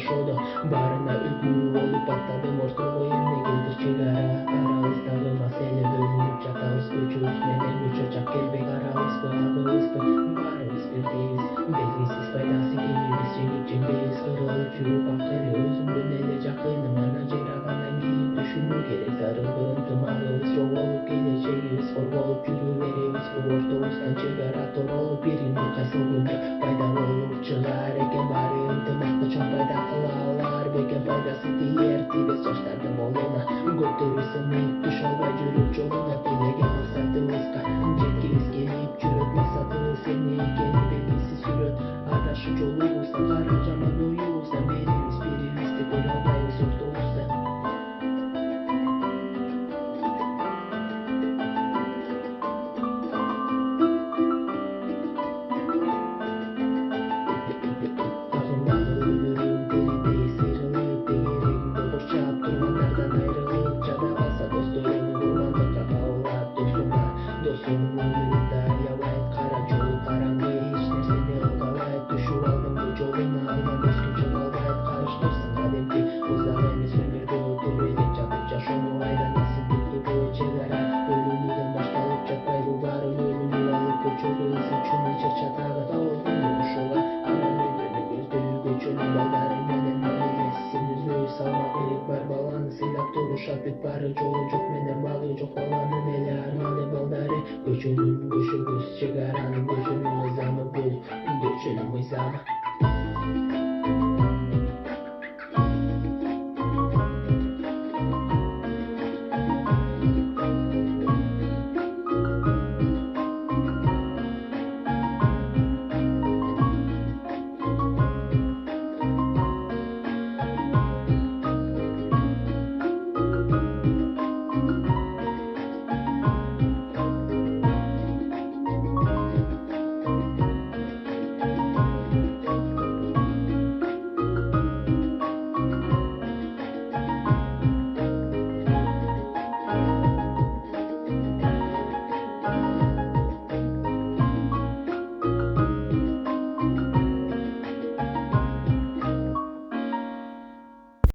жашоодо баарына үлгү болуп аттадым. Орторго эмне келди чегара арабыздагы маселе бөлүнүп жатабыз. Көчөбүз менен көчө чак келбек арабызбы агыбызбы баарыбыз бирдейбиз. Белгисиз пайдасы кимибиз жеңип жеңбейбиз. Кырылып жүрүп акыры өзүңдүн эле жакының анан жыйрагандан кийин түшүнүү керек зарылгы ынтымагыбыз жоголуп келечегибиз корголуп жүрө беребизби ортобуздан чегара торолуп биринин кайсыл күндө пайда болуп чыгаар экен баары ынтымакты чоң пайда кыла алар бекен пайдасы тиер тийбес жаштардын колуна көтөрүү сыныйып түшө албай жүрүп жолуна тилеген максатыбызга жеткибиз келип жүрөт максатыбыз эмне экени белгисиз жүрөт адашуу жолубузда кара жаман оюбуздан бирибиз бирибизди көрө албайбыз ортобузда. Агымдагы өмүрүм тилидей сыйрылып тегерегимде курчап тургандардан айрылып жада калса досторум курмандыкка кабылат досум өмүрүмдү аябайт кара жол караңгы эч нерсени ылдабайт түшүп алдым жолуна анан достук чыга албайт карыштырсын кадимки уздак эмес өмүрдө көрбөйдөн жатып жашоону айланасың бүткүлгө чегара бөлүнүүдөн башталып жатпайбы баары бөлүнүп алып көчөгө ыз үчүн чыр-чатагы табылдым ушуга анан үйгөнү көздөй көчөнүн балдары менен мамилесин үзбөй салмак керек бар баланы сыйлап турушат бүт баары жолу жок менен багы жок баланын эле арманы балдары көчөнүн көчөбүз чегаранын көчөнүн мыйзамы бул көчөнүн мыйзамы.